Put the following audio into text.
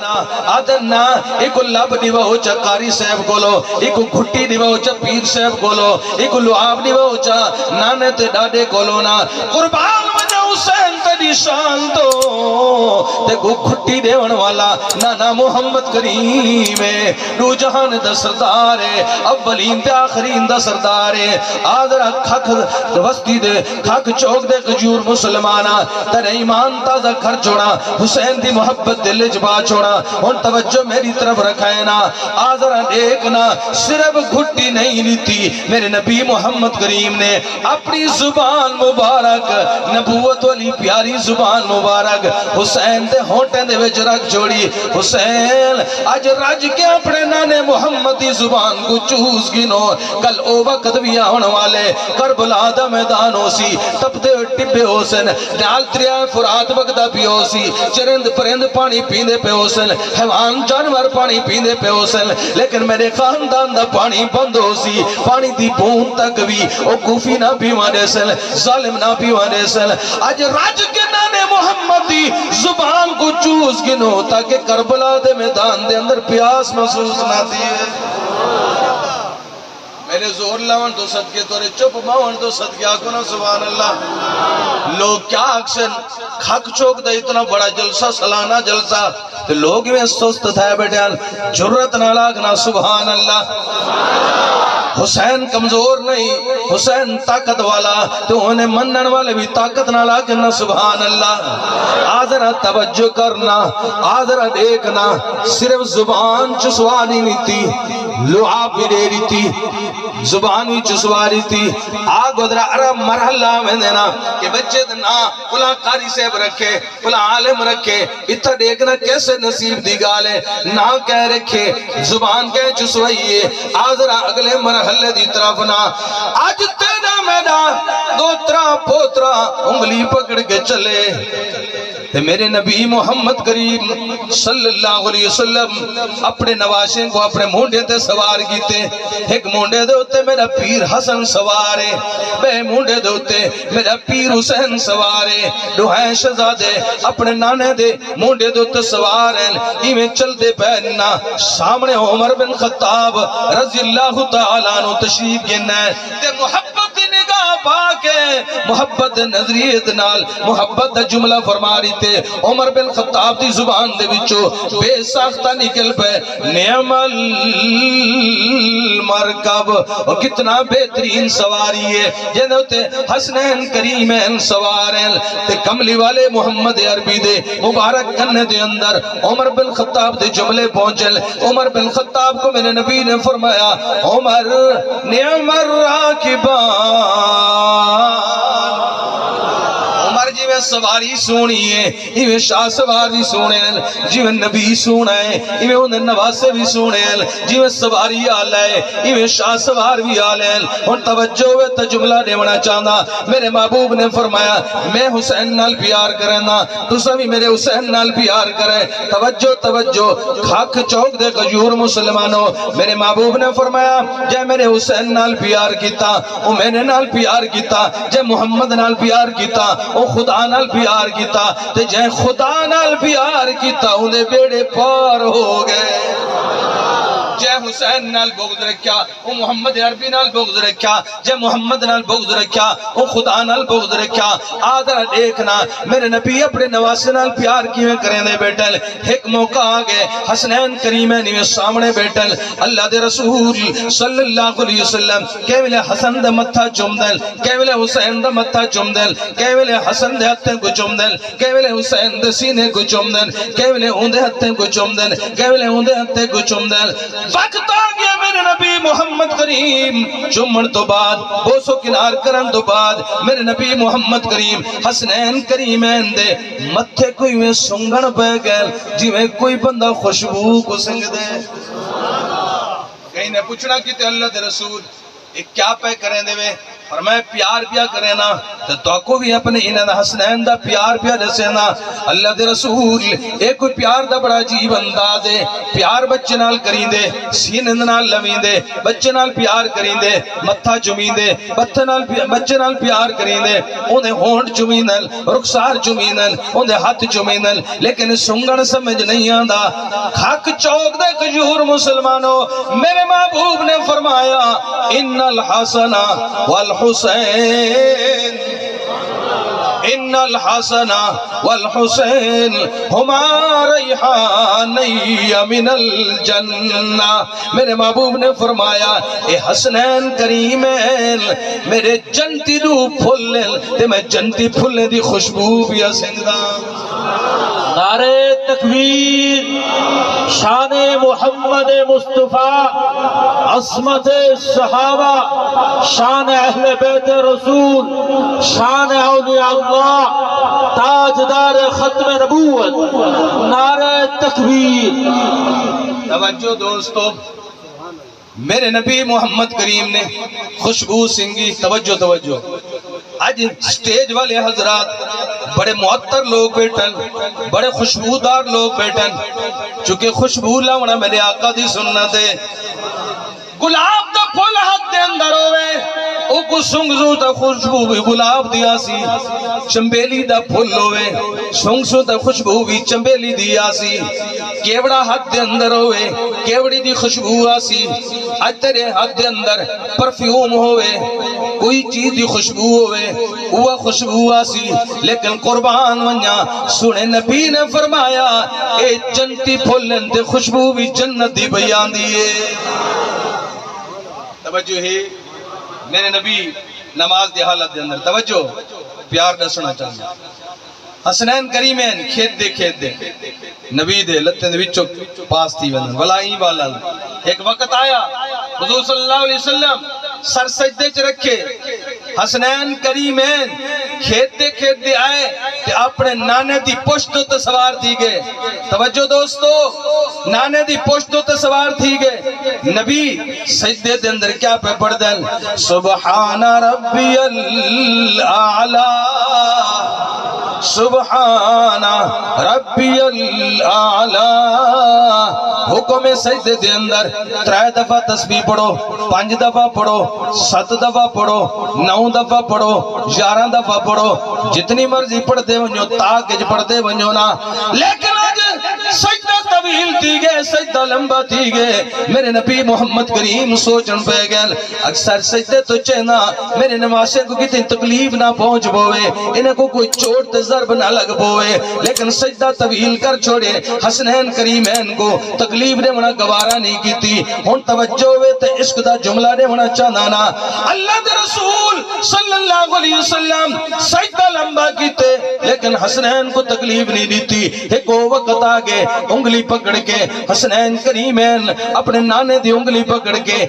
آدھنا ایک لب دیوا ہو چا قاری صاحب گولو، ایک گھٹی دیوا ہو چا پیر صاحب گولو، ایک لعاب دیوا ہو چا نانے تے ڈاڈے گولو نا قربان وجہ حسین تیری شان تو تے کو گھٹی دیون والا نانا محمد کریم ہے، دو جہان دا سردار ہے، اولین تے آخرین دا سردار ہے۔ آدھرہ کھک وستی دے کھک چوک دے کجور مسلمانا تر ایمان تازہ گھر چھوڑا، حسین دی محبت دل جبا چھوڑا، ان توجہ میری طرف رکھائے نا۔ آذرہ دیکھنا صرف گھٹی نہیں لیتی، میرے نبی محمد کریم نے اپنی زبان مبارک، نبوت والی پیاری زبان مبارک حسین دے ہونٹیں دے وچ رکھ چھوڑی۔ حسین آج رج کے اپنے نانے محمد دی زبان کو چوز گنو، کل او وقت بھی آن والے کربلا دا میدان ہو سی، تب دے ٹبے ہو سن، نال دریائے فرات بغدہ بھی ہو سی، چرند پرند پانی پیندے پہ ہو سن، حیوان جانور پانی پیندے پہ ہو سن، لیکن میرے خاندان دا پانی بند ہو سی، پانی دی بون تک بھی او کوفی نہ پیوانے سن، ظالم نہ پیوانے سن۔ آج راج کے نانے محمد دی زبان کو چوز گنو تاکہ کربلا دے میدان دے اندر پیاس محسوس نہ دیئے۔ میرے زور لاؤن تو صدقے تورے چپ ماؤن تو صدقے آکونا سبحان اللہ۔ لوگ کیا اکثر کھک چوک دا اتنا بڑا جلسہ سالانہ جلسہ تو لوگ میں سست تھا بیٹھے جرت نہ لاغنا سبحان اللہ۔ حسین کمزور نہیں، حسین طاقت والا، تو انہیں منن والے بھی طاقت نہ لاغنا سبحان اللہ۔ آدھرہ توجہ کرنا، آدھرہ دیکھنا، صرف زبان چسوانی نہیں تھی، لعاب بھی دے رہی تھی، زبانی چسواری تھی۔ آگ ادھرہ عرب مرحلہ میں دینا کہ بچے دنا پلا قاری صاحب رکھے، پلا عالم رکھے، اتھا دیکھنا کیسے نصیب دی گالے نہ کہہ رکھے، زبان کہہ چسوائیے۔ آدھرہ اگلے مرحلے دی طرف نا آج تیرا میدان دوترا پوترا انگلی پکڑ کے چلے، میرے نبی محمد کریم صلی اللہ علیہ وسلم اپنے نواشیں کو اپنے مونڈے تے سوار کیتے۔ ایک مونڈے دے ہوتے میرا پیر حسن سوارے، بے مونڈے دے ہوتے میرا پیر حسین سوارے، دوہائیں شہزادے اپنے نانے دے مونڈے دے ہوتے سواریں، ایمیں چل دے پہننا سامنے عمر بن خطاب رضی اللہ تعالیٰ عنہ تشریف گننا ہے تے محبت نگاہ پاکے، محبت نظریت نال محبت دا جملہ فرما رہی تے عمر بن خطاب دی زبان دے بچو بے ساختہ نکل پہ نعم المرکب، اور کتنا بہترین سواری ہے جنہوں تے حسنین کریمین سوارین تے کملی والے محمد عربی دے مبارک کرنے دے اندر عمر بن خطاب دے جملے پہنچل۔ عمر بن خطاب کو میرے نبی نے فرمایا عمر نعم الراکبان، جی میں سواری سونی ہے، یہ شاہ سواری سونے ہیں، جی میں نبی سونا ہے، یہ انہیں نواسے بھی سونے ہیں، جی میں سواری آلہ ہے، یہ شاہ سوار بھی آلہ ہے۔ ان توجہ ہوئے تجملہ دیونا چاہنا، میرے محبوب نے فرمایا میں حسین نال پیار کرنا، تو سبھی میرے حسین نال پیار کریں۔ توجہ توجہ کھاک چوک دے کجور مسلمانوں، میرے محبوب نے فرمایا جے میرے حسین نال پیار کیتا او میں نے نال پیار کیتا، جے محمد نال پیار کیتا او خدا نال پیار کیتا، تے جے خدا نال پیار کیتا انہیں بیڑے پار ہو گئے۔ جے حسین نال بغض رکھیا او محمد عربی نال بغض رکھیا، جے محمد نال بغض رکھیا او خدا نال بغض رکھیا۔ آدھر دیکھنا میرے نبی اپنے نواسے نال پیار کیویں کریں دے بیٹھل، ایک موقع آگے حسنین کریمین میں سامنے بیٹھل، اللہ دے رسول صلی اللہ علیہ وسلم کیولے حسن دے متھا چم دل، کیولے حسین دے متھا چم دل، کیولے حسن دے ہتھیں کو چم دل، کیولے حسین دے سینے کو چم دل، کیولے اون دے ہتھیں کو چم دل، کیولے اون دے ہتھیں کو چم دل۔ وقت آگیا میرے نبی محمد کریم چمن تو بعد بوسو کنار کرن تو بعد میرے نبی محمد کریم حسنین کریمین دے متھے کوئی میں سنگن پہ گئل جی میں کوئی بندہ خوشبو کو سنگ دے۔ کہیں نے پوچھنا کیتے اللہ دے رسول ایک کیا پہ کریں دے میں فرمایا پیار پیا کرے نا تو کو بھی اپنے انہاں دا حسنین دا پیار پیا دسے نا. اللہ دے رسول ایک کوئی پیار دا بڑا عجیب انداز ہے. پیار بچے نال کریں دے, سینے نال لویں دے, بچے نال پیار کریں دے, متھا چومیں دے, بچے نال پیار کریں دے, انہیں ہونٹ چومیں نال, رخسار چومیں نال, انہیں ہاتھ چومیں نال, لیکن سنگن سمجھ نہیں آندا. کھاک چوک دے کجور مسلمانوں, میرے محبوب نے فرمایا ان الحسن والحسین ان الحسن والحسین ہما ریحانی من الجنہ. میرے محبوب نے فرمایا اے حسنین کریمین میرے جنتی دو پھلن تے میں جنتی پھلن دی خوشبو بھی اسنگدا. نعرہ تکبیر, شان محمد مصطفیٰ, عظمت صحابہ, شان اہل بیت رسول, شان اولیاء اللہ, تاجدار ختم نبوت. نعرہ تکبیر. توجہ دوستو, میرے نبی محمد کریم نے خوشبو سنگی. توجہ توجہ, آج سٹیج والے حضرات بڑے معطر لوگ بیٹھن, بڑے خوشبودار لوگ بیٹھن, چونکہ خوشبو لاؤنا میرے آقا دی سنت ہے. گلاب دا پھول ہاتھ دے اندر ہوئے, او کو سنگزو تا خوشبو بھی گلاب دیا سی, چمبیلی دا پھول ہوئے, سنگزو تا خوشبو بھی چمبیلی دیا سی. کیوڑا ہاتھ دے اندر ہوئے, کیوڑی دی خوشبو آسی. آج تیرے ہاتھ دے اندر پرفیوم ہوئے, کوئی چیز دی خوشبو ہوئے, وہ خوشبو آسی. لیکن قربان ونیا سنے نبی نے فرمایا اے جنتی پھولن دے خوشبو بھی جنت دی بیان دیئے. توجہ ہے میرے نبی نماز دی حالت دے اندر. توجہ پیار دسنا چاہیے. حسنین کریمین کھیت دے نبی دے لتے دے وچوں پاس تھی وندن ولائی والا. ایک وقت آیا حضور صلی اللہ علیہ وسلم سر سجدے چ رکھے, حسنین کریمین کھیت دے آئے کہ اپنے نانے دی پشتوں تے سوار تھی گئے. توجہ دوستو, نانے دی پشتوں تے سوار تھی گئے. نبی سجدے دے اندر کیا پہ پڑھ دن, سبحان ربی الاعلی, سبحان ربی الاعلی. حکم سجدے دے اندر 3 دفعہ تسبیح پڑھو, 5 دفعہ پڑھو, 7 دفعہ پڑھو, 9 دفعہ پڑھو, 11 دفعہ پڑھو, جتنی مرضی پڑھتے ونجو, تاکہ پڑھتے ونجو نا. لیکن آج سجدہ طویل تھی گئے, سجدہ لمبا تھی گئے. میرے نبی محمد کریم سوچن پہ گئے اکثر سجدے تو چہنا میرے نمازے کو کتنی تکلیف نہ پہنچ بوئے, انہیں کو کوئی چوٹ ضرب نہ لگ بوئے, لیکن سجدہ طویل کر چھوڑے. حسنین کریمین کو تکلیف نے منہ گوارا نہیں کی تھی. ہون توجہ ہوئے تے عشق دا جملہ نے منہ چاندانا. اللہ دے رسول صلی اللہ علیہ وسلم سجدہ لمبا کیتے, لیکن حسنین کو تکلیف نہیں دیتی. ایک وقت آگے انگلی پکڑ کے حسنین کریمین اپنے نانے دی انگلی پکڑ کے